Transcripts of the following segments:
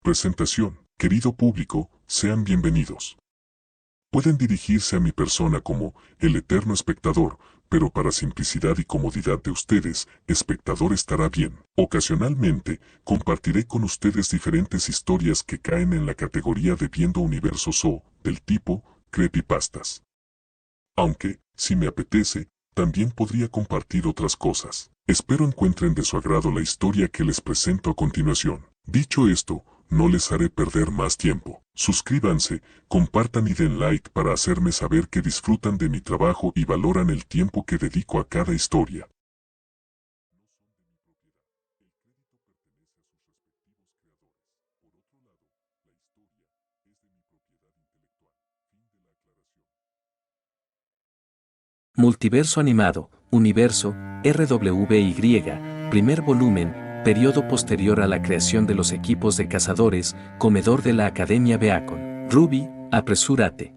Presentación. Querido público, sean bienvenidos. Pueden dirigirse a mi persona como el eterno espectador, pero para simplicidad y comodidad de ustedes, espectador estará bien. Ocasionalmente, compartiré con ustedes diferentes historias que caen en la categoría de viendo universos o, del tipo, creepypastas. Aunque, si me apetece, también podría compartir otras cosas. Espero encuentren de su agrado la historia que les presento a continuación. Dicho esto, no les haré perder más tiempo. Suscríbanse, compartan y den like para hacerme saber que disfrutan de mi trabajo y valoran el tiempo que dedico a cada historia. Multiverso animado, Universo, RWY, primer volumen, periodo posterior a la creación de los equipos de cazadores, comedor de la Academia Beacon. Ruby, apresúrate.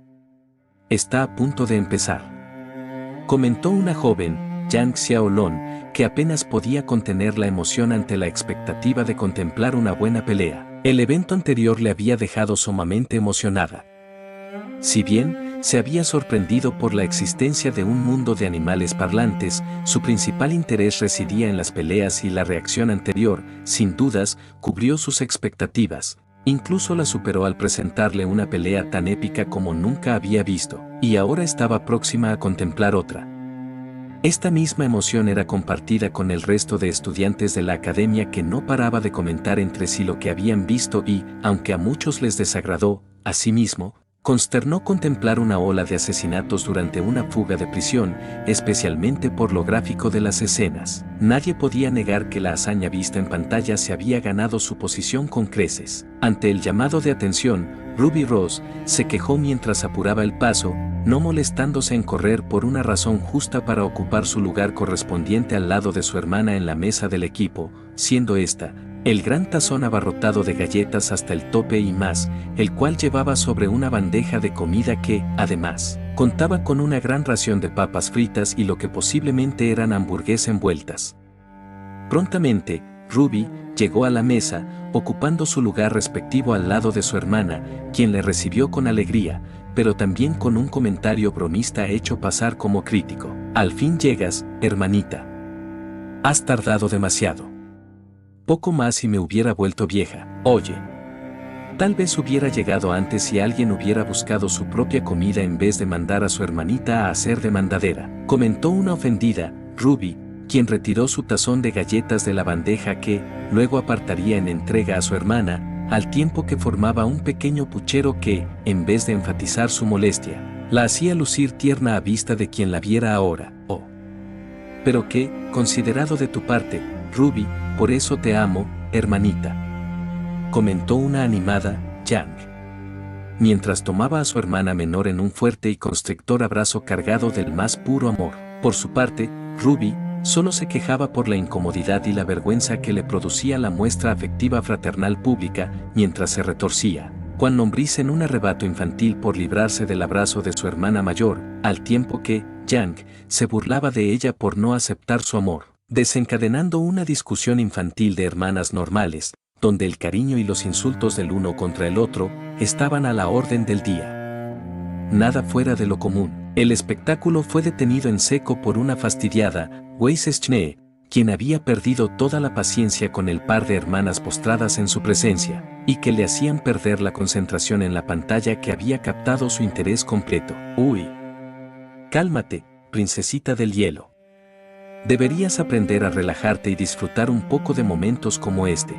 Está a punto de empezar. Comentó una joven, Yang Xiaolon, que apenas podía contener la emoción ante la expectativa de contemplar una buena pelea. El evento anterior le había dejado sumamente emocionada. Si bien, se había sorprendido por la existencia de un mundo de animales parlantes, su principal interés residía en las peleas y la reacción anterior, sin dudas, cubrió sus expectativas. Incluso la superó al presentarle una pelea tan épica como nunca había visto, y ahora estaba próxima a contemplar otra. Esta misma emoción era compartida con el resto de estudiantes de la academia que no paraba de comentar entre sí lo que habían visto y, aunque a muchos les desagradó, asimismo, consternó contemplar una ola de asesinatos durante una fuga de prisión, especialmente por lo gráfico de las escenas. Nadie podía negar que la hazaña vista en pantalla se había ganado su posición con creces. Ante el llamado de atención, Ruby Rose se quejó mientras apuraba el paso, no molestándose en correr por una razón justa para ocupar su lugar correspondiente al lado de su hermana en la mesa del equipo, siendo esta, el gran tazón abarrotado de galletas hasta el tope y más, el cual llevaba sobre una bandeja de comida que, además, contaba con una gran ración de papas fritas y lo que posiblemente eran hamburguesas envueltas. Prontamente, Ruby llegó a la mesa, ocupando su lugar respectivo al lado de su hermana, quien le recibió con alegría, pero también con un comentario bromista hecho pasar como crítico. Al fin llegas, hermanita. Has tardado demasiado. Poco más y me hubiera vuelto vieja. Oye. Tal vez hubiera llegado antes si alguien hubiera buscado su propia comida en vez de mandar a su hermanita a hacer de mandadera. Comentó una ofendida, Ruby, quien retiró su tazón de galletas de la bandeja que, luego apartaría en entrega a su hermana, al tiempo que formaba un pequeño puchero que, en vez de enfatizar su molestia, la hacía lucir tierna a vista de quien la viera ahora. Oh. Pero qué, considerado de tu parte, Ruby, por eso te amo, hermanita. Comentó una animada, Yang. Mientras tomaba a su hermana menor en un fuerte y constrictor abrazo cargado del más puro amor. Por su parte, Ruby, solo se quejaba por la incomodidad y la vergüenza que le producía la muestra afectiva fraternal pública, mientras se retorcía, cual lombriz en un arrebato infantil por librarse del abrazo de su hermana mayor, al tiempo que, Yang, se burlaba de ella por no aceptar su amor, desencadenando una discusión infantil de hermanas normales, donde el cariño y los insultos del uno contra el otro estaban a la orden del día. Nada fuera de lo común. El espectáculo fue detenido en seco por una fastidiada, Weiss Schnee, quien había perdido toda la paciencia con el par de hermanas postradas en su presencia, y que le hacían perder la concentración en la pantalla que había captado su interés completo. Uy. Cálmate, princesita del hielo. Deberías aprender a relajarte y disfrutar un poco de momentos como este.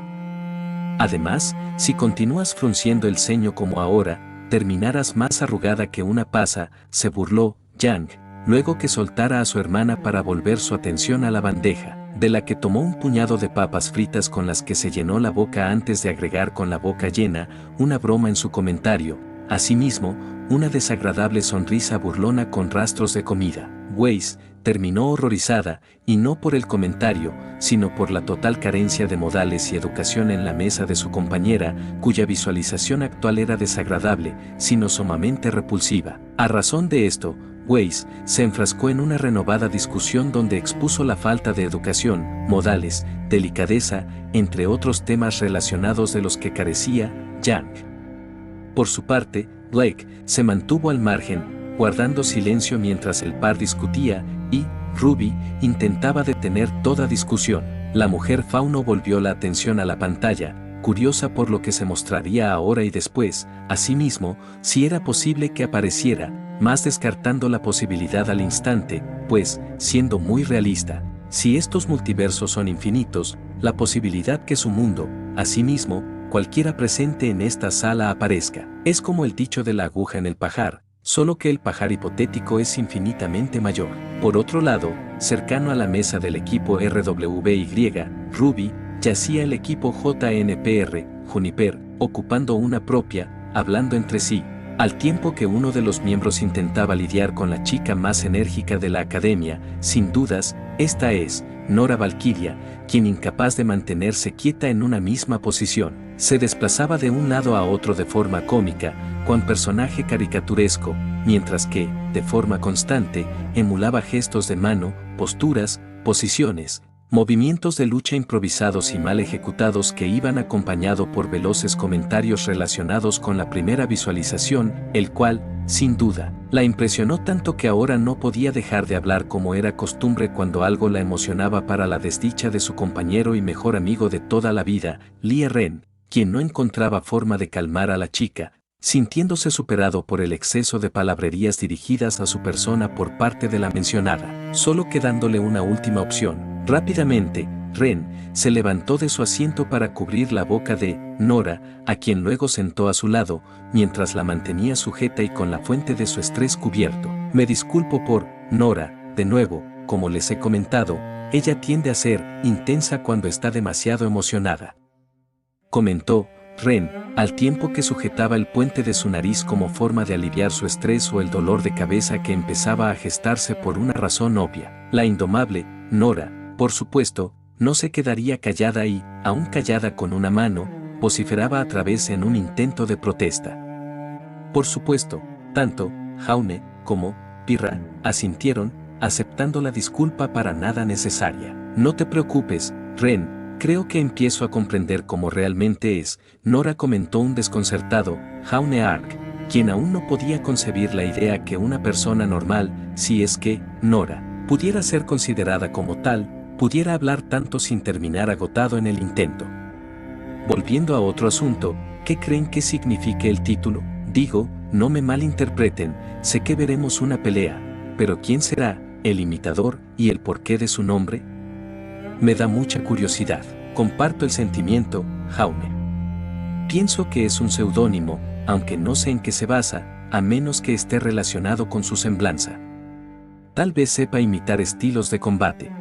Además, si continúas frunciendo el ceño como ahora, terminarás más arrugada que una pasa, se burló Yang, luego que soltara a su hermana para volver su atención a la bandeja, de la que tomó un puñado de papas fritas con las que se llenó la boca antes de agregar con la boca llena una broma en su comentario, asimismo, una desagradable sonrisa burlona con rastros de comida. Weiss terminó horrorizada, y no por el comentario, sino por la total carencia de modales y educación en la mesa de su compañera, cuya visualización actual era desagradable, sino sumamente repulsiva. A razón de esto, Weiss se enfrascó en una renovada discusión donde expuso la falta de educación, modales, delicadeza, entre otros temas relacionados de los que carecía Yang. Por su parte, Blake se mantuvo al margen, guardando silencio mientras el par discutía, y Ruby intentaba detener toda discusión. La mujer fauno volvió la atención a la pantalla, curiosa por lo que se mostraría ahora y después, asimismo, si era posible que apareciera, más descartando la posibilidad al instante, pues, siendo muy realista, si estos multiversos son infinitos, la posibilidad que su mundo, asimismo, cualquiera presente en esta sala aparezca, es como el dicho de la aguja en el pajar, solo que el pajar hipotético es infinitamente mayor. Por otro lado, cercano a la mesa del equipo RWBY, Ruby, yacía el equipo JNPR, Juniper, ocupando una propia, hablando entre sí, al tiempo que uno de los miembros intentaba lidiar con la chica más enérgica de la academia. Sin dudas, esta es Nora Valkyria, quien, incapaz de mantenerse quieta en una misma posición, se desplazaba de un lado a otro de forma cómica, cual personaje caricaturesco, mientras que, de forma constante, emulaba gestos de mano, posturas, posiciones, movimientos de lucha improvisados y mal ejecutados que iban acompañados por veloces comentarios relacionados con la primera visualización, el cual, sin duda, la impresionó tanto que ahora no podía dejar de hablar como era costumbre cuando algo la emocionaba, para la desdicha de su compañero y mejor amigo de toda la vida, Lie Ren, quien no encontraba forma de calmar a la chica, sintiéndose superado por el exceso de palabrerías dirigidas a su persona por parte de la mencionada, solo quedándole una última opción. Rápidamente, Ren se levantó de su asiento para cubrir la boca de Nora, a quien luego sentó a su lado, mientras la mantenía sujeta y con la fuente de su estrés cubierto. Me disculpo por Nora, de nuevo, como les he comentado, ella tiende a ser intensa cuando está demasiado emocionada, comentó Ren, al tiempo que sujetaba el puente de su nariz como forma de aliviar su estrés o el dolor de cabeza que empezaba a gestarse por una razón obvia. La indomable Nora, por supuesto, no se quedaría callada y, aún callada con una mano, vociferaba a través en un intento de protesta. Por supuesto, tanto Jaune como Pirra asintieron, aceptando la disculpa para nada necesaria. No te preocupes, Ren. Creo que empiezo a comprender cómo realmente es, Nora comentó un desconcertado Jaune Ark, quien aún no podía concebir la idea que una persona normal, si es que Nora pudiera ser considerada como tal, pudiera hablar tanto sin terminar agotado en el intento. Volviendo a otro asunto, ¿qué creen que signifique el título? Digo, no me malinterpreten, sé que veremos una pelea, pero ¿quién será el imitador y el porqué de su nombre? Me da mucha curiosidad. Comparto el sentimiento, Jaune. Pienso que es un seudónimo, aunque no sé en qué se basa, a menos que esté relacionado con su semblanza. Tal vez sepa imitar estilos de combate.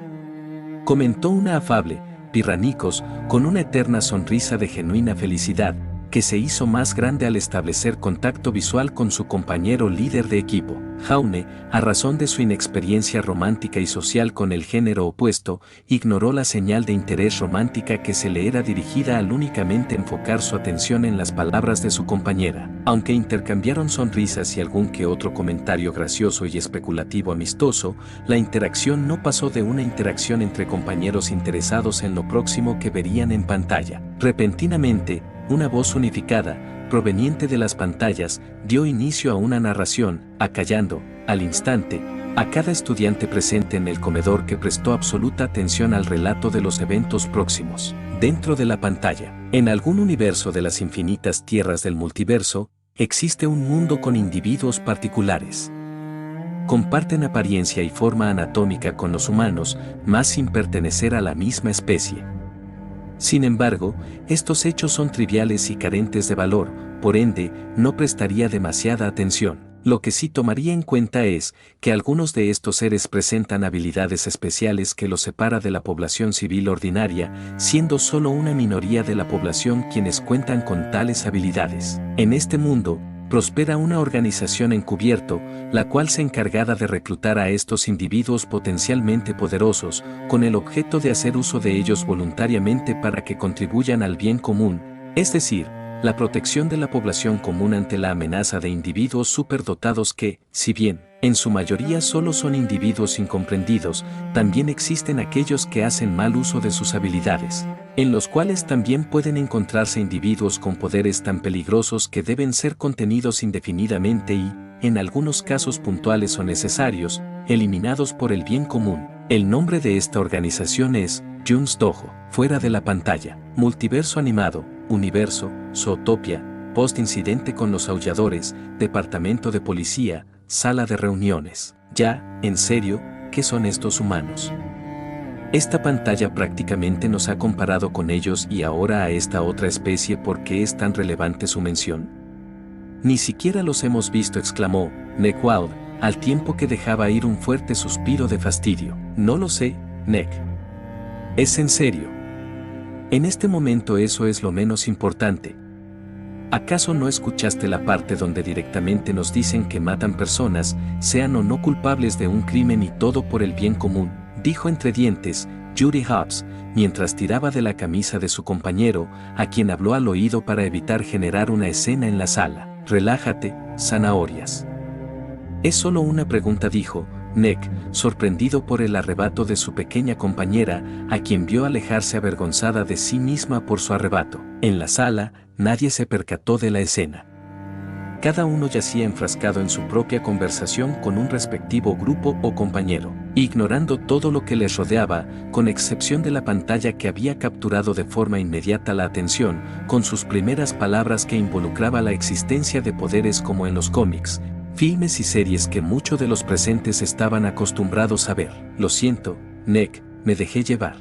Comentó una afable Pirranicos, con una eterna sonrisa de genuina felicidad, que se hizo más grande al establecer contacto visual con su compañero líder de equipo. Jaune, a razón de su inexperiencia romántica y social con el género opuesto, ignoró la señal de interés romántica que se le era dirigida al únicamente enfocar su atención en las palabras de su compañera. Aunque intercambiaron sonrisas y algún que otro comentario gracioso y especulativo amistoso, la interacción no pasó de una interacción entre compañeros interesados en lo próximo que verían en pantalla. Repentinamente, una voz unificada, proveniente de las pantallas, dio inicio a una narración, acallando, al instante, a cada estudiante presente en el comedor que prestó absoluta atención al relato de los eventos próximos. Dentro de la pantalla, en algún universo de las infinitas tierras del multiverso, existe un mundo con individuos particulares. Comparten apariencia y forma anatómica con los humanos, más sin pertenecer a la misma especie. Sin embargo, estos hechos son triviales y carentes de valor, por ende, no prestaría demasiada atención. Lo que sí tomaría en cuenta es que algunos de estos seres presentan habilidades especiales que los separa de la población civil ordinaria, siendo solo una minoría de la población quienes cuentan con tales habilidades. En este mundo, prospera una organización encubierto, la cual se encargada de reclutar a estos individuos potencialmente poderosos, con el objeto de hacer uso de ellos voluntariamente para que contribuyan al bien común, es decir, la protección de la población común ante la amenaza de individuos superdotados que, si bien, en su mayoría solo son individuos incomprendidos, también existen aquellos que hacen mal uso de sus habilidades, en los cuales también pueden encontrarse individuos con poderes tan peligrosos que deben ser contenidos indefinidamente y, en algunos casos puntuales o necesarios, eliminados por el bien común. El nombre de esta organización es June's Dojo, fuera de la pantalla, multiverso animado, universo, Zootopia, post-incidente con los aulladores, departamento de policía, sala de reuniones. Ya, en serio, ¿qué son estos humanos? Esta pantalla prácticamente nos ha comparado con ellos y ahora a esta otra especie. ¿Por qué es tan relevante su mención? Ni siquiera los hemos visto, exclamó Neckwild, al tiempo que dejaba ir un fuerte suspiro de fastidio. No lo sé, Neck. ¿Es en serio? En este momento eso es lo menos importante. ¿Acaso no escuchaste la parte donde directamente nos dicen que matan personas, sean o no culpables de un crimen y todo por el bien común? Dijo entre dientes Judy Hobbs, mientras tiraba de la camisa de su compañero, a quien habló al oído para evitar generar una escena en la sala. Relájate, zanahorias. Es solo una pregunta, dijo Neck, sorprendido por el arrebato de su pequeña compañera, a quien vio alejarse avergonzada de sí misma por su arrebato. En la sala, nadie se percató de la escena. Cada uno yacía enfrascado en su propia conversación con un respectivo grupo o compañero, ignorando todo lo que les rodeaba, con excepción de la pantalla que había capturado de forma inmediata la atención, con sus primeras palabras que involucraba la existencia de poderes como en los cómics, filmes y series que muchos de los presentes estaban acostumbrados a ver. Lo siento, Neck, me dejé llevar.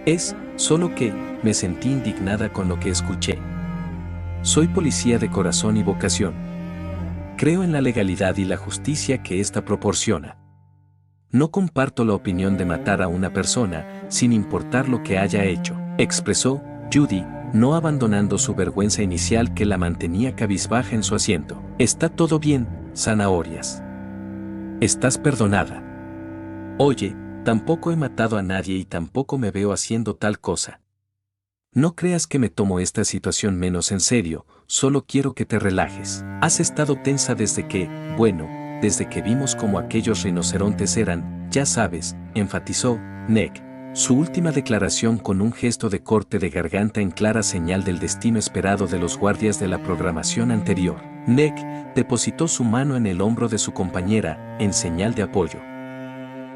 Es solo que me sentí indignada con lo que escuché. Soy policía de corazón y vocación. Creo en la legalidad y la justicia que ésta proporciona. No comparto la opinión de matar a una persona, sin importar lo que haya hecho, expresó Judy, no abandonando su vergüenza inicial que la mantenía cabizbaja en su asiento. Está todo bien, zanahorias. Estás perdonada. Oye, tampoco he matado a nadie y tampoco me veo haciendo tal cosa. No creas que me tomo esta situación menos en serio, solo quiero que te relajes. Has estado tensa desde que, desde que vimos cómo aquellos rinocerontes eran, ya sabes, enfatizó Neck, su última declaración con un gesto de corte de garganta en clara señal del destino esperado de los guardias de la programación anterior. Neck depositó su mano en el hombro de su compañera, en señal de apoyo.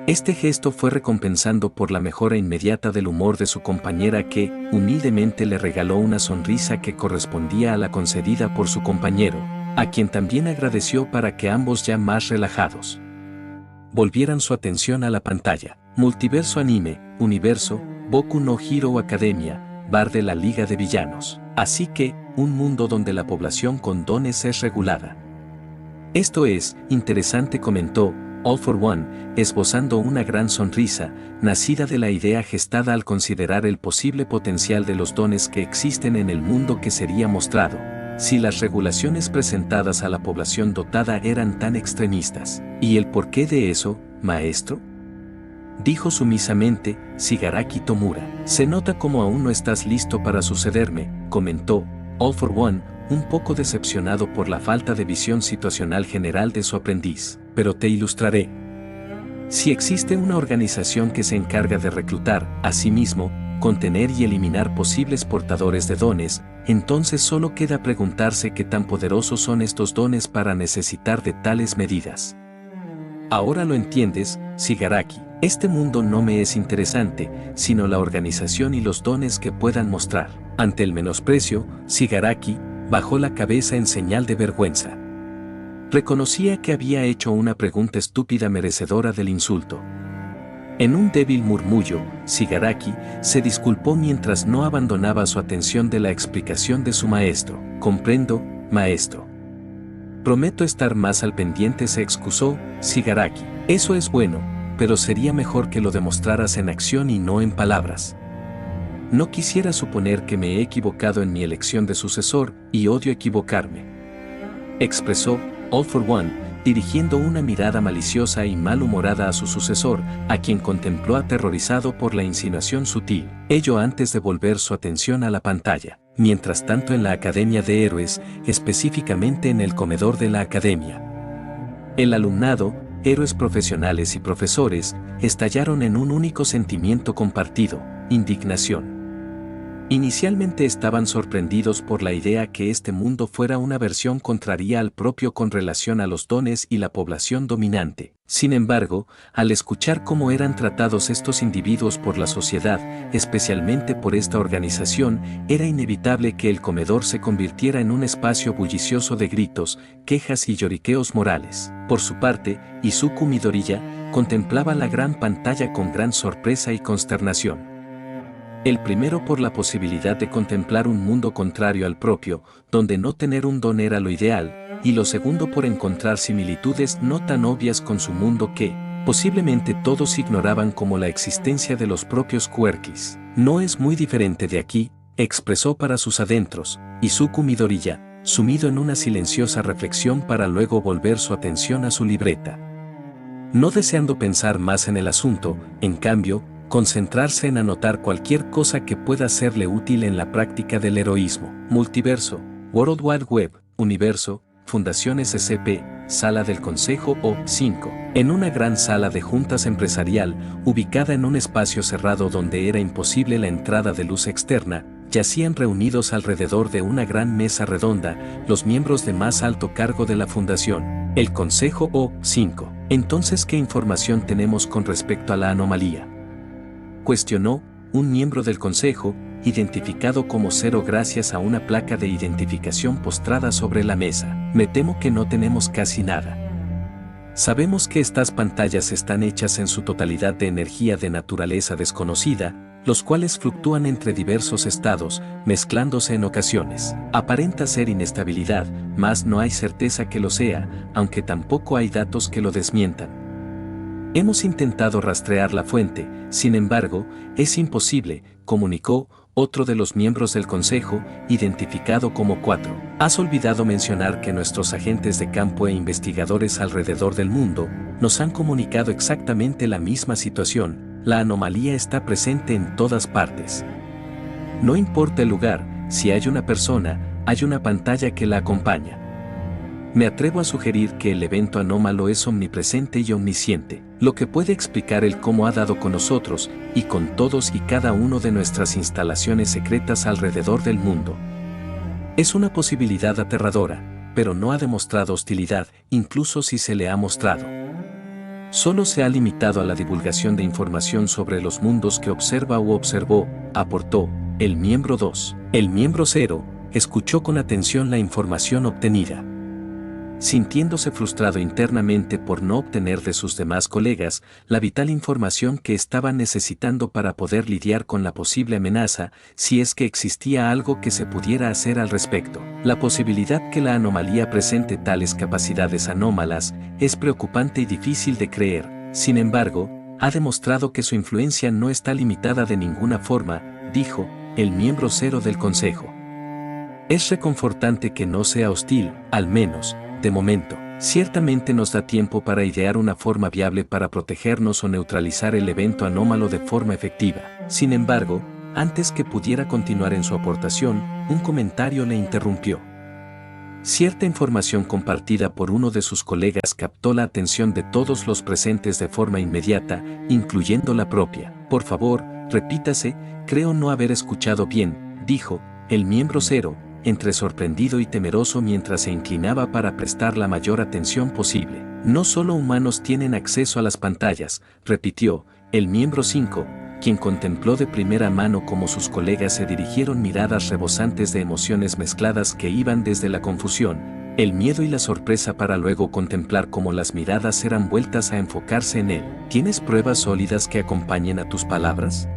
Este gesto fue recompensando por la mejora inmediata del humor de su compañera que, humildemente le regaló una sonrisa que correspondía a la concedida por su compañero, a quien también agradeció para que ambos ya más relajados volvieran su atención a la pantalla. Multiverso anime, universo, Boku no Hero Academia, bar de la Liga de Villanos. Así que, un mundo donde la población con dones es regulada. Esto es interesante, comentó All for One, esbozando una gran sonrisa, nacida de la idea gestada al considerar el posible potencial de los dones que existen en el mundo que sería mostrado, si las regulaciones presentadas a la población dotada eran tan extremistas. ¿Y el porqué de eso, maestro?, dijo sumisamente Shigaraki Tomura. Se nota como aún no estás listo para sucederme, comentó All for One, un poco decepcionado por la falta de visión situacional general de su aprendiz. Pero te ilustraré. Si existe una organización que se encarga de reclutar, asimismo, contener y eliminar posibles portadores de dones, entonces solo queda preguntarse qué tan poderosos son estos dones para necesitar de tales medidas. Ahora lo entiendes, Shigaraki. Este mundo no me es interesante, sino la organización y los dones que puedan mostrar. Ante el menosprecio, Shigaraki bajó la cabeza en señal de vergüenza. Reconocía que había hecho una pregunta estúpida merecedora del insulto. En un débil murmullo, Shigaraki se disculpó mientras no abandonaba su atención de la explicación de su maestro. Comprendo, maestro. Prometo estar más al pendiente, se excusó Shigaraki. Eso es bueno, pero sería mejor que lo demostraras en acción y no en palabras. No quisiera suponer que me he equivocado en mi elección de sucesor, y odio equivocarme, expresó All for One, dirigiendo una mirada maliciosa y malhumorada a su sucesor, a quien contempló aterrorizado por la insinuación sutil, ello antes de volver su atención a la pantalla. mientras tanto en la Academia de Héroes, específicamente en el comedor de la Academia. El alumnado, héroes profesionales y profesores, estallaron en un único sentimiento compartido: indignación. Inicialmente estaban sorprendidos por la idea que este mundo fuera una versión contraria al propio con relación a los dones y la población dominante. Sin embargo, al escuchar cómo eran tratados estos individuos por la sociedad, especialmente por esta organización, era inevitable que el comedor se convirtiera en un espacio bullicioso de gritos, quejas y lloriqueos morales. Por su parte, Izuku Midoriya contemplaba la gran pantalla con gran sorpresa y consternación. El primero por la posibilidad de contemplar un mundo contrario al propio, donde no tener un don era lo ideal, y lo segundo por encontrar similitudes no tan obvias con su mundo que, posiblemente todos ignoraban, como la existencia de los propios quirkis. No es muy diferente de aquí, expresó para sus adentros, Izuku Midoriya, sumido en una silenciosa reflexión para luego volver su atención a su libreta. No deseando pensar más en el asunto, en cambio, concentrarse en anotar cualquier cosa que pueda serle útil en la práctica del heroísmo. Multiverso, World Wide Web, Universo, Fundación SCP, Sala del Consejo O5. En una gran sala de juntas empresarial, ubicada en un espacio cerrado donde era imposible la entrada de luz externa, yacían reunidos alrededor de una gran mesa redonda los miembros de más alto cargo de la Fundación, el Consejo O5. Entonces, ¿qué información tenemos con respecto a la anomalía?, cuestionó un miembro del consejo, identificado como 0 gracias a una placa de identificación postrada sobre la mesa. Me temo que no tenemos casi nada. Sabemos que estas pantallas están hechas en su totalidad de energía de naturaleza desconocida, los cuales fluctúan entre diversos estados, mezclándose en ocasiones. Aparenta ser inestabilidad, mas no hay certeza que lo sea, aunque tampoco hay datos que lo desmientan. Hemos intentado rastrear la fuente, sin embargo, es imposible, comunicó otro de los miembros del consejo, identificado como 4. Has olvidado mencionar que nuestros agentes de campo e investigadores alrededor del mundo nos han comunicado exactamente la misma situación. La anomalía está presente en todas partes. No importa el lugar, si hay una persona, hay una pantalla que la acompaña. Me atrevo a sugerir que el evento anómalo es omnipresente y omnisciente, lo que puede explicar el cómo ha dado con nosotros y con todos y cada uno de nuestras instalaciones secretas alrededor del mundo. Es una posibilidad aterradora, pero no ha demostrado hostilidad, incluso si se le ha mostrado. Solo se ha limitado a la divulgación de información sobre los mundos que observa u observó, aportó el miembro 2. El miembro 0 escuchó con atención la información obtenida. Sintiéndose frustrado internamente por no obtener de sus demás colegas la vital información que estaban necesitando para poder lidiar con la posible amenaza, si es que existía algo que se pudiera hacer al respecto. La posibilidad que la anomalía presente tales capacidades anómalas es preocupante y difícil de creer. Sin embargo, ha demostrado que su influencia no está limitada de ninguna forma, dijo el miembro 0 del consejo. Es reconfortante que no sea hostil, al menos de momento. Ciertamente nos da tiempo para idear una forma viable para protegernos o neutralizar el evento anómalo de forma efectiva. Sin embargo, antes que pudiera continuar en su aportación, un comentario le interrumpió. Cierta información compartida por uno de sus colegas captó la atención de todos los presentes de forma inmediata, incluyendo la propia. Por favor, repítase, creo no haber escuchado bien, dijo el miembro 0, entre sorprendido y temeroso mientras se inclinaba para prestar la mayor atención posible. No solo humanos tienen acceso a las pantallas, repitió el miembro 5, quien contempló de primera mano cómo sus colegas se dirigieron miradas rebosantes de emociones mezcladas que iban desde la confusión, el miedo y la sorpresa para luego contemplar cómo las miradas eran vueltas a enfocarse en él. ¿Tienes pruebas sólidas que acompañen a tus palabras?,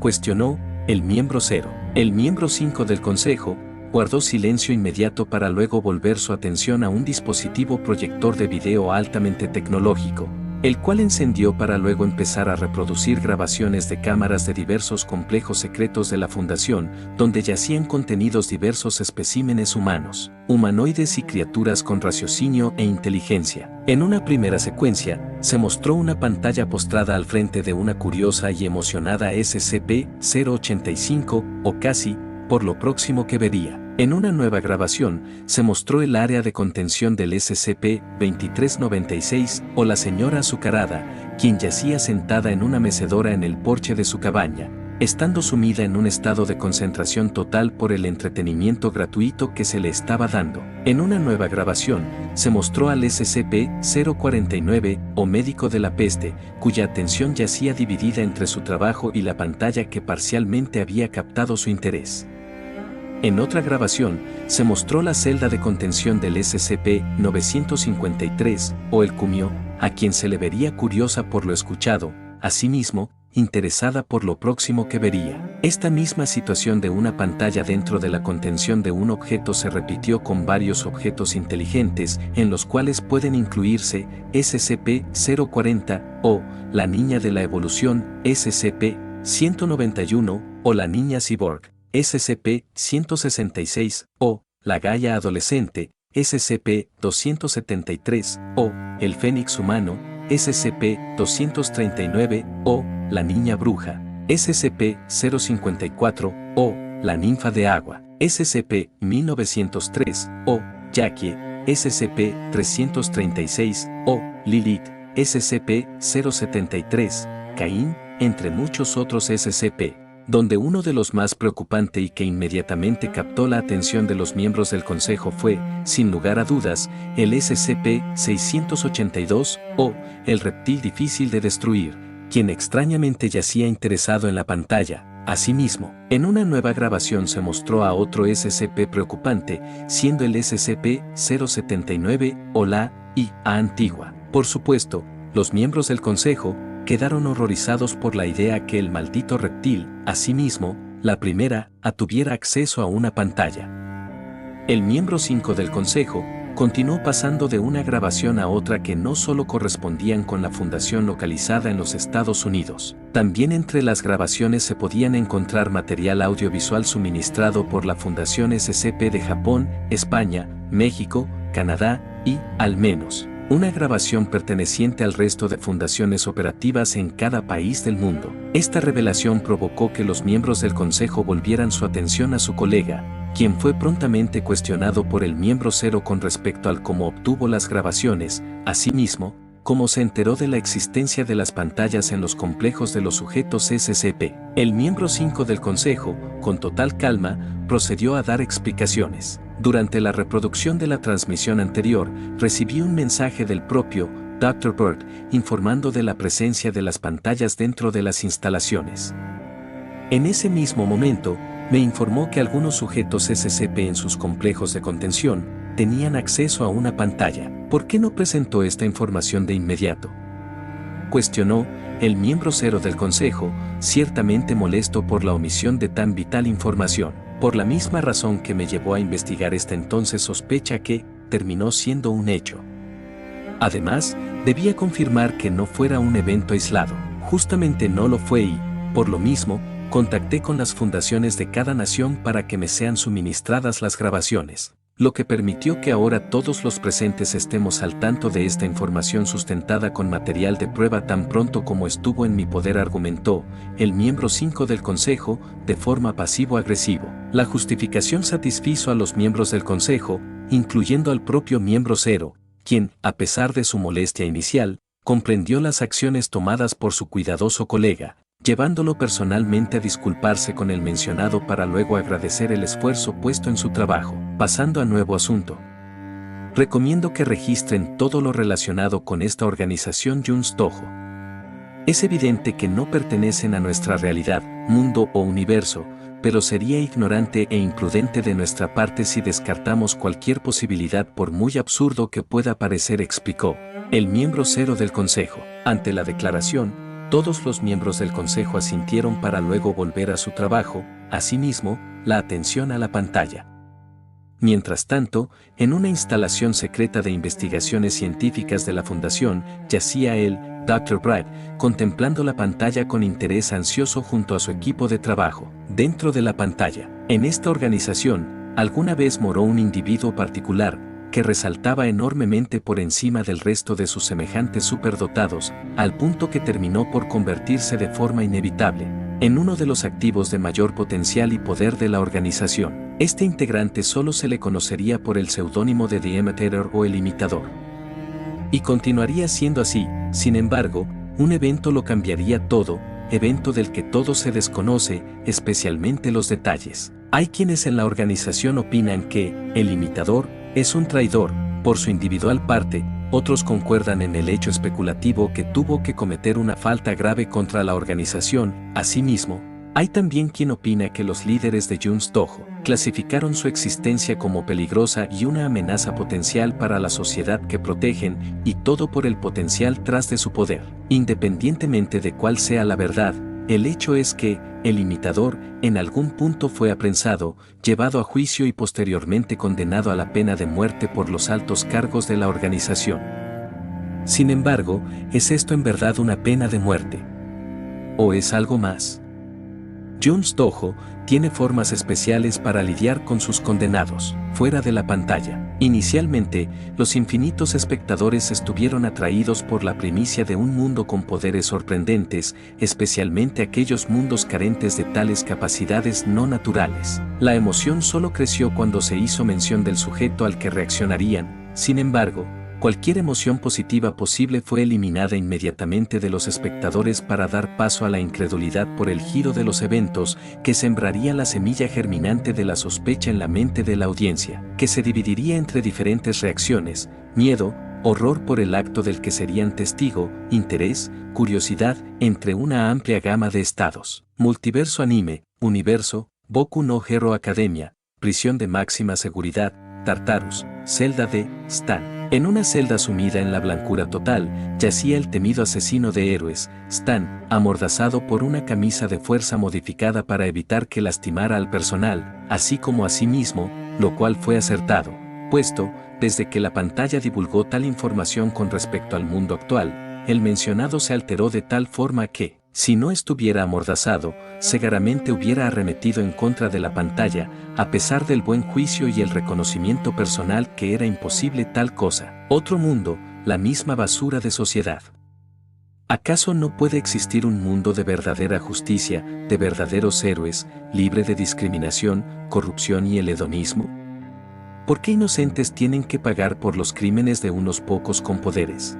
cuestionó el miembro 0. El miembro 5 del consejo guardó silencio inmediato para luego volver su atención a un dispositivo proyector de video altamente tecnológico, el cual encendió para luego empezar a reproducir grabaciones de cámaras de diversos complejos secretos de la Fundación, donde yacían contenidos diversos especímenes humanos, humanoides y criaturas con raciocinio e inteligencia. En una primera secuencia, se mostró una pantalla postrada al frente de una curiosa y emocionada SCP-085, o casi, por lo próximo que vería. En una nueva grabación, se mostró el área de contención del SCP-2396 o la señora azucarada, quien yacía sentada en una mecedora en el porche de su cabaña, estando sumida en un estado de concentración total por el entretenimiento gratuito que se le estaba dando. En una nueva grabación, se mostró al SCP-049 o médico de la peste, cuya atención yacía dividida entre su trabajo y la pantalla que parcialmente había captado su interés. En otra grabación, se mostró la celda de contención del SCP-953, o el Kumio, a quien se le vería curiosa por lo escuchado, asimismo, interesada por lo próximo que vería. Esta misma situación de una pantalla dentro de la contención de un objeto se repitió con varios objetos inteligentes, en los cuales pueden incluirse SCP-040, o la niña de la evolución, SCP-191, o la niña cyborg, SCP-166, o la Gaia adolescente, SCP-273, o el Fénix humano, SCP-239, o la niña bruja, SCP-054, o la ninfa de agua, SCP-1903, o Jackie, SCP-336, o Lilith, SCP-073, Caín, entre muchos otros SCP. Donde uno de los más preocupante y que inmediatamente captó la atención de los miembros del Consejo fue, sin lugar a dudas, el SCP-682, o el reptil difícil de destruir, quien extrañamente yacía interesado en la pantalla. Asimismo, en una nueva grabación se mostró a otro SCP preocupante, siendo el SCP-079 o la IA antigua. Por supuesto, los miembros del Consejo quedaron horrorizados por la idea que el maldito reptil, asimismo, la primera, tuviera acceso a una pantalla. El miembro 5 del Consejo continuó pasando de una grabación a otra que no solo correspondían con la fundación localizada en los Estados Unidos. También entre las grabaciones se podían encontrar material audiovisual suministrado por la Fundación SCP de Japón, España, México, Canadá y, al menos, una grabación perteneciente al resto de fundaciones operativas en cada país del mundo. Esta revelación provocó que los miembros del Consejo volvieran su atención a su colega, quien fue prontamente cuestionado por el miembro 0 con respecto al cómo obtuvo las grabaciones, asimismo, cómo se enteró de la existencia de las pantallas en los complejos de los sujetos SCP. El miembro 5 del Consejo, con total calma, procedió a dar explicaciones. Durante la reproducción de la transmisión anterior, recibí un mensaje del propio Dr. Bird informando de la presencia de las pantallas dentro de las instalaciones. En ese mismo momento, me informó que algunos sujetos SCP en sus complejos de contención tenían acceso a una pantalla. ¿Por qué no presentó esta información de inmediato?, cuestionó el miembro 0 del Consejo, ciertamente molesto por la omisión de tan vital información. Por la misma razón que me llevó a investigar esta entonces sospecha que terminó siendo un hecho. Además, debía confirmar que no fuera un evento aislado. Justamente no lo fue y, por lo mismo, contacté con las fundaciones de cada nación para que me sean suministradas las grabaciones, lo que permitió que ahora todos los presentes estemos al tanto de esta información sustentada con material de prueba tan pronto como estuvo en mi poder, argumentó el miembro 5 del Consejo, de forma pasivo-agresivo. La justificación satisfizo a los miembros del Consejo, incluyendo al propio miembro 0, quien, a pesar de su molestia inicial, comprendió las acciones tomadas por su cuidadoso colega, llevándolo personalmente a disculparse con el mencionado para luego agradecer el esfuerzo puesto en su trabajo. Pasando a nuevo asunto. Recomiendo que registren todo lo relacionado con esta organización Juns Toho. Es evidente que no pertenecen a nuestra realidad, mundo o universo, pero sería ignorante e imprudente de nuestra parte si descartamos cualquier posibilidad por muy absurdo que pueda parecer, explicó el miembro 0 del Consejo. Ante la declaración, todos los miembros del Consejo asintieron para luego volver a su trabajo, asimismo, la atención a la pantalla. Mientras tanto, en una instalación secreta de investigaciones científicas de la Fundación, yacía el Dr. Bright, contemplando la pantalla con interés ansioso junto a su equipo de trabajo. Dentro de la pantalla, en esta organización, alguna vez moró un individuo particular, que resaltaba enormemente por encima del resto de sus semejantes superdotados, al punto que terminó por convertirse de forma inevitable en uno de los activos de mayor potencial y poder de la organización. Este integrante solo se le conocería por el seudónimo de The Imitator o el imitador. Y continuaría siendo así. Sin embargo, un evento lo cambiaría todo, evento del que todo se desconoce, especialmente los detalles. Hay quienes en la organización opinan que el imitador es un traidor, por su individual parte. Otros concuerdan en el hecho especulativo que tuvo que cometer una falta grave contra la organización. Asimismo, hay también quien opina que los líderes de Jun's Dojo clasificaron su existencia como peligrosa y una amenaza potencial para la sociedad que protegen, y todo por el potencial tras de su poder. Independientemente de cuál sea la verdad, el hecho es que el imitador en algún punto fue apresado, llevado a juicio y posteriormente condenado a la pena de muerte por los altos cargos de la organización. Sin embargo, ¿es esto en verdad una pena de muerte? ¿O es algo más? Jun's Dojo tiene formas especiales para lidiar con sus condenados, fuera de la pantalla. Inicialmente, los infinitos espectadores estuvieron atraídos por la primicia de un mundo con poderes sorprendentes, especialmente aquellos mundos carentes de tales capacidades no naturales. La emoción solo creció cuando se hizo mención del sujeto al que reaccionarían. Sin embargo, cualquier emoción positiva posible fue eliminada inmediatamente de los espectadores para dar paso a la incredulidad por el giro de los eventos, que sembraría la semilla germinante de la sospecha en la mente de la audiencia, que se dividiría entre diferentes reacciones: miedo, horror por el acto del que serían testigo, interés, curiosidad, entre una amplia gama de estados. Multiverso Anime, Universo, Boku no Hero Academia, Prisión de máxima seguridad, Tartarus, celda de Stan. En una celda sumida en la blancura total, yacía el temido asesino de héroes, Stan, amordazado por una camisa de fuerza modificada para evitar que lastimara al personal, así como a sí mismo, lo cual fue acertado, puesto, desde que la pantalla divulgó tal información con respecto al mundo actual, el mencionado se alteró de tal forma que, si no estuviera amordazado, cegaramente hubiera arremetido en contra de la pantalla, a pesar del buen juicio y el reconocimiento personal que era imposible tal cosa. Otro mundo, la misma basura de sociedad. ¿Acaso no puede existir un mundo de verdadera justicia, de verdaderos héroes, libre de discriminación, corrupción y el hedonismo? ¿Por qué inocentes tienen que pagar por los crímenes de unos pocos con poderes?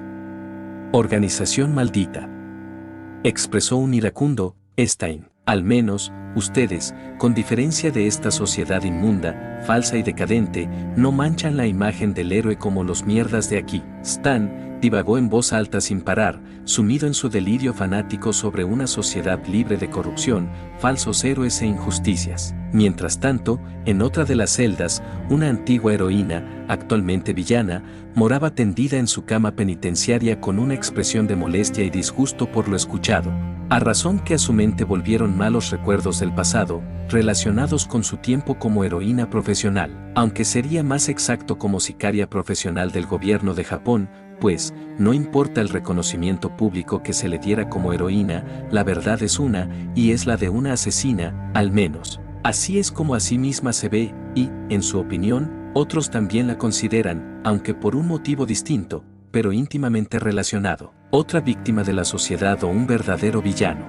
Organización maldita, expresó un iracundo Stein. Al menos, ustedes, con diferencia de esta sociedad inmunda, falsa y decadente, no manchan la imagen del héroe como los mierdas de aquí. Stan divagó en voz alta sin parar, sumido en su delirio fanático sobre una sociedad libre de corrupción, falsos héroes e injusticias. Mientras tanto, en otra de las celdas, una antigua heroína, actualmente villana, moraba tendida en su cama penitenciaria con una expresión de molestia y disgusto por lo escuchado, a razón que a su mente volvieron malos recuerdos del pasado, relacionados con su tiempo como heroína profesional, aunque sería más exacto como sicaria profesional del gobierno de Japón, pues, no importa el reconocimiento público que se le diera como heroína, la verdad es una, y es la de una asesina, al menos. Así es como a sí misma se ve, y, en su opinión, otros también la consideran, aunque por un motivo distinto, pero íntimamente relacionado, otra víctima de la sociedad o un verdadero villano.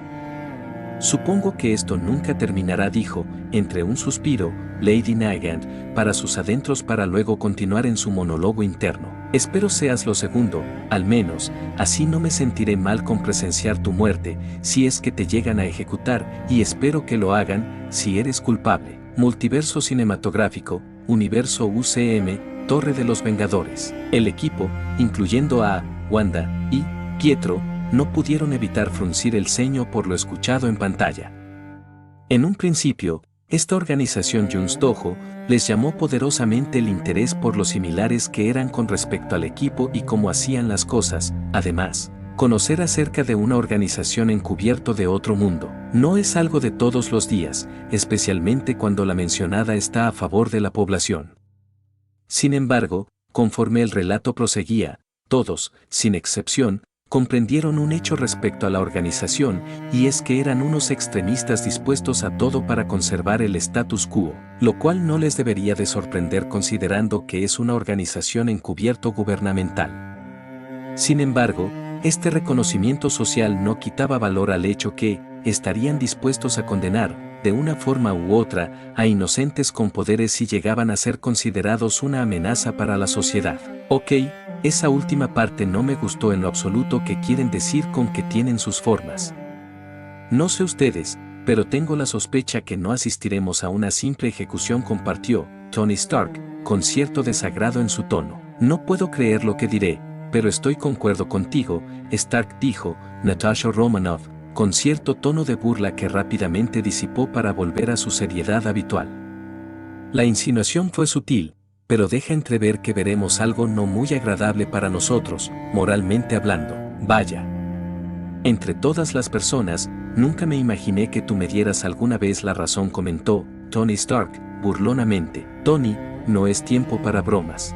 Supongo que esto nunca terminará, dijo, entre un suspiro, Lady Nagant, para sus adentros para luego continuar en su monólogo interno. Espero seas lo segundo, al menos, así no me sentiré mal con presenciar tu muerte, si es que te llegan a ejecutar, y espero que lo hagan, si eres culpable. Multiverso cinematográfico, Universo UCM, Torre de los Vengadores. El equipo, incluyendo a Wanda y Pietro, no pudieron evitar fruncir el ceño por lo escuchado en pantalla. En un principio, esta organización Jun's Dojo les llamó poderosamente el interés por lo similares que eran con respecto al equipo y cómo hacían las cosas. Además, conocer acerca de una organización encubierto de otro mundo no es algo de todos los días, especialmente cuando la mencionada está a favor de la población. Sin embargo, conforme el relato proseguía, todos, sin excepción, comprendieron un hecho respecto a la organización, y es que eran unos extremistas dispuestos a todo para conservar el status quo, lo cual no les debería de sorprender considerando que es una organización encubierto gubernamental. Sin embargo, este reconocimiento social no quitaba valor al hecho que, estarían dispuestos a condenar, de una forma u otra, a inocentes con poderes si llegaban a ser considerados una amenaza para la sociedad. Ok, esa última parte no me gustó en lo absoluto. ¿Qué quieren decir con que tienen sus formas? No sé ustedes, pero tengo la sospecha que no asistiremos a una simple ejecución, compartió Tony Stark, con cierto desagrado en su tono. No puedo creer lo que diré, pero estoy concuerdo contigo, Stark, dijo Natasha Romanoff, con cierto tono de burla que rápidamente disipó para volver a su seriedad habitual. La insinuación fue sutil, pero deja entrever que veremos algo no muy agradable para nosotros, moralmente hablando. Vaya. Entre todas las personas, nunca me imaginé que tú me dieras alguna vez la razón, comentó Tony Stark, burlonamente. Tony, no es tiempo para bromas.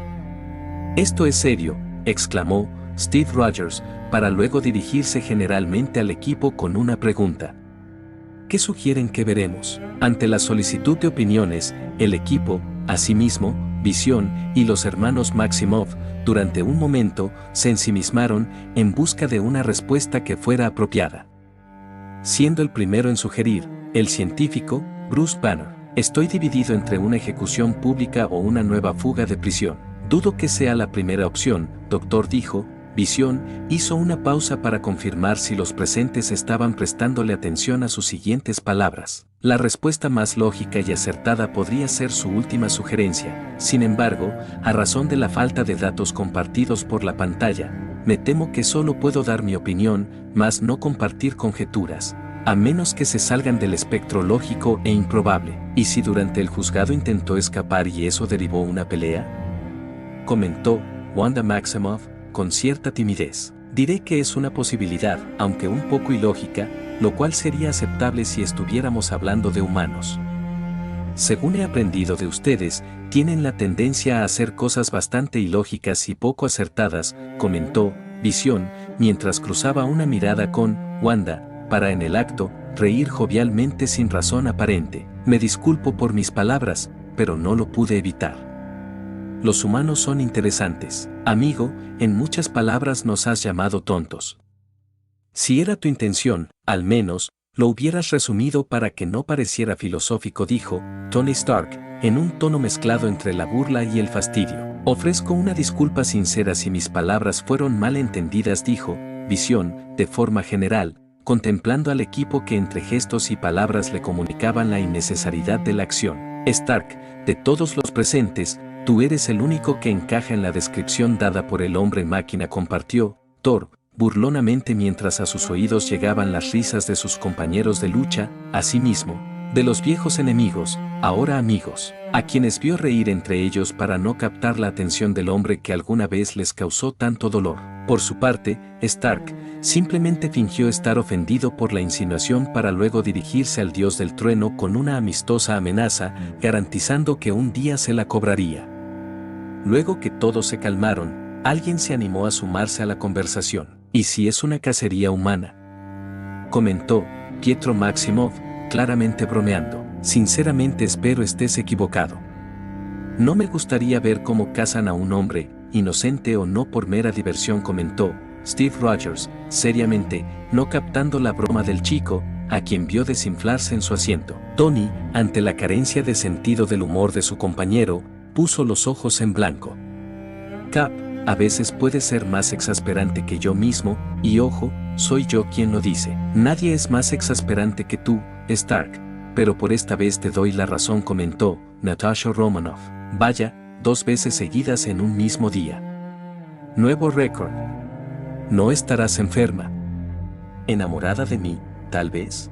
Esto es serio, exclamó Steve Rogers, para luego dirigirse generalmente al equipo con una pregunta. ¿Qué sugieren que veremos? Ante la solicitud de opiniones, el equipo, asimismo, Visión y los hermanos Maximoff, durante un momento, se ensimismaron en busca de una respuesta que fuera apropiada. Siendo el primero en sugerir, el científico, Bruce Banner. Estoy dividido entre una ejecución pública o una nueva fuga de prisión. Dudo que sea la primera opción, doctor, dijo. Visión hizo una pausa para confirmar si los presentes estaban prestándole atención a sus siguientes palabras. La respuesta más lógica y acertada podría ser su última sugerencia. Sin embargo, a razón de la falta de datos compartidos por la pantalla, me temo que solo puedo dar mi opinión, mas no compartir conjeturas, a menos que se salgan del espectro lógico e improbable. ¿Y si durante el juzgado intentó escapar y eso derivó una pelea?, comentó Wanda Maximoff con cierta timidez. Diré que es una posibilidad, aunque un poco ilógica, lo cual sería aceptable si estuviéramos hablando de humanos. Según he aprendido de ustedes, tienen la tendencia a hacer cosas bastante ilógicas y poco acertadas, comentó Visión, mientras cruzaba una mirada con Wanda, para en el acto, reír jovialmente sin razón aparente. Me disculpo por mis palabras, pero no lo pude evitar. Los humanos son interesantes. Amigo, en muchas palabras nos has llamado tontos. Si era tu intención, al menos, lo hubieras resumido para que no pareciera filosófico, dijo Tony Stark, en un tono mezclado entre la burla y el fastidio. Ofrezco una disculpa sincera si mis palabras fueron mal entendidas, dijo Visión, de forma general, contemplando al equipo que entre gestos y palabras le comunicaban la innecesariedad de la acción. Stark, de todos los presentes, tú eres el único que encaja en la descripción dada por el hombre máquina, compartió Thor, burlonamente, mientras a sus oídos llegaban las risas de sus compañeros de lucha, asimismo, de los viejos enemigos, ahora amigos, a quienes vio reír entre ellos para no captar la atención del hombre que alguna vez les causó tanto dolor. Por su parte, Stark simplemente fingió estar ofendido por la insinuación para luego dirigirse al dios del trueno con una amistosa amenaza, garantizando que un día se la cobraría. Luego que todos se calmaron, alguien se animó a sumarse a la conversación. ¿Y si es una cacería humana?, comentó Pietro Maximoff, claramente bromeando. Sinceramente espero estés equivocado. No me gustaría ver cómo cazan a un hombre, inocente o no, por mera diversión, comentó Steve Rogers, seriamente, no captando la broma del chico, a quien vio desinflarse en su asiento. Tony, ante la carencia de sentido del humor de su compañero, puso los ojos en blanco. Cap, a veces puede ser más exasperante que yo mismo, y ojo, soy yo quien lo dice. Nadie es más exasperante que tú, Stark, pero por esta vez te doy la razón, comentó Natasha Romanoff. Vaya, 2 veces seguidas en un mismo día. Nuevo récord. ¿No estarás enferma? ¿Enamorada de mí, tal vez?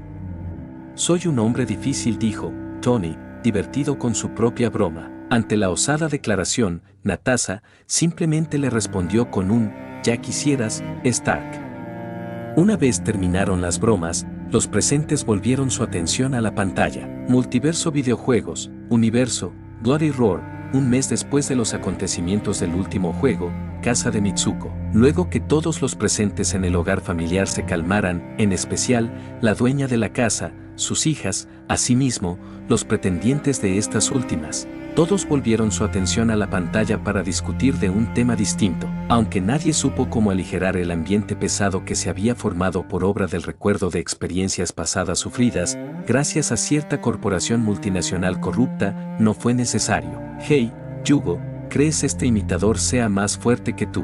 Soy un hombre difícil, dijo Tony, divertido con su propia broma. Ante la osada declaración, Natasha simplemente le respondió con un «ya quisieras, Stark». Una vez terminaron las bromas, los presentes volvieron su atención a la pantalla. Multiverso Videojuegos, Universo, Bloody Roar, un mes después de los acontecimientos del último juego, Casa de Mitsuko. Luego que todos los presentes en el hogar familiar se calmaran, en especial, la dueña de la casa, sus hijas, asimismo, los pretendientes de estas últimas, Todos volvieron su atención a la pantalla para discutir de un tema distinto, aunque nadie supo cómo aligerar el ambiente pesado que se había formado por obra del recuerdo de experiencias pasadas sufridas, gracias a cierta corporación multinacional corrupta, no fue necesario. Hey, Yugo, ¿crees este imitador sea más fuerte que tú?,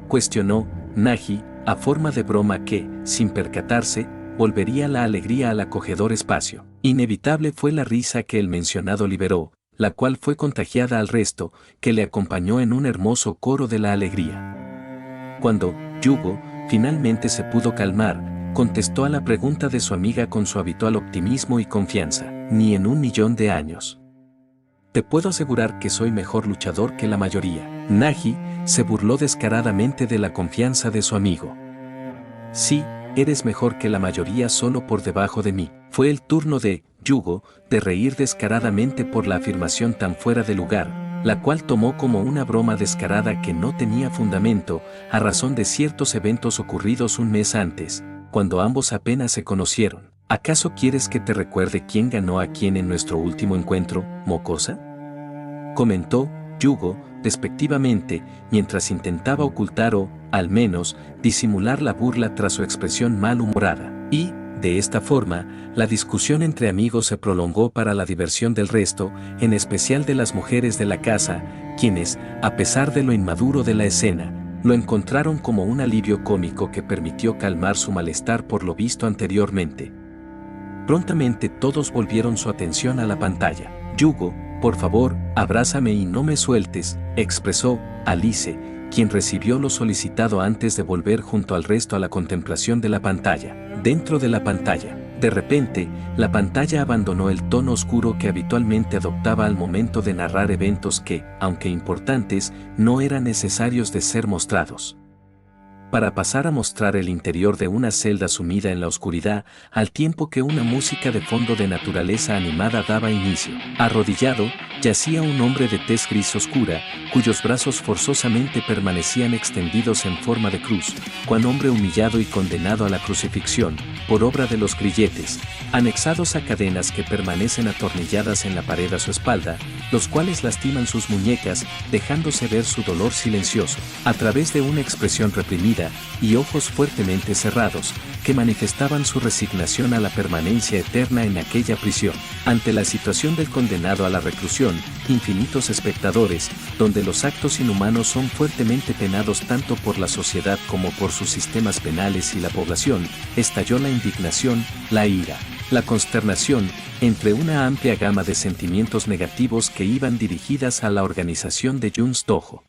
cuestionó Nagi, a forma de broma que, sin percatarse, volvería la alegría al acogedor espacio. Inevitable fue la risa que el mencionado liberó, la cual fue contagiada al resto, que le acompañó en un hermoso coro de la alegría. Cuando Yugo finalmente se pudo calmar, contestó a la pregunta de su amiga con su habitual optimismo y confianza: ni en 1.000.000 de años. Te puedo asegurar que soy mejor luchador que la mayoría. Nagi se burló descaradamente de la confianza de su amigo. Sí, eres mejor que la mayoría solo por debajo de mí. Fue el turno de Yugo de reír descaradamente por la afirmación tan fuera de lugar, la cual tomó como una broma descarada que no tenía fundamento, a razón de ciertos eventos ocurridos un mes antes, cuando ambos apenas se conocieron. ¿Acaso quieres que te recuerde quién ganó a quién en nuestro último encuentro, mocosa?, comentó Yugo despectivamente, mientras intentaba ocultar o, al menos, disimular la burla tras su expresión malhumorada. Y, de esta forma, la discusión entre amigos se prolongó para la diversión del resto, en especial de las mujeres de la casa, quienes, a pesar de lo inmaduro de la escena, lo encontraron como un alivio cómico que permitió calmar su malestar por lo visto anteriormente. Prontamente todos volvieron su atención a la pantalla. Yugo, por favor, abrázame y no me sueltes, expresó Alice, quien recibió lo solicitado antes de volver junto al resto a la contemplación de la pantalla. Dentro de la pantalla, de repente, la pantalla abandonó el tono oscuro que habitualmente adoptaba al momento de narrar eventos que, aunque importantes, no eran necesarios de ser mostrados, para pasar a mostrar el interior de una celda sumida en la oscuridad, al tiempo que una música de fondo de naturaleza animada daba inicio. Arrodillado, yacía un hombre de tez gris oscura, cuyos brazos forzosamente permanecían extendidos en forma de cruz, cual hombre humillado y condenado a la crucifixión, por obra de los grilletes, anexados a cadenas que permanecen atornilladas en la pared a su espalda, los cuales lastiman sus muñecas, dejándose ver su dolor silencioso, a través de una expresión reprimida, y ojos fuertemente cerrados, que manifestaban su resignación a la permanencia eterna en aquella prisión. Ante la situación del condenado a la reclusión, infinitos espectadores, donde los actos inhumanos son fuertemente penados tanto por la sociedad como por sus sistemas penales y la población, estalló la indignación, la ira, la consternación, entre una amplia gama de sentimientos negativos que iban dirigidas a la organización de Juns Dojo.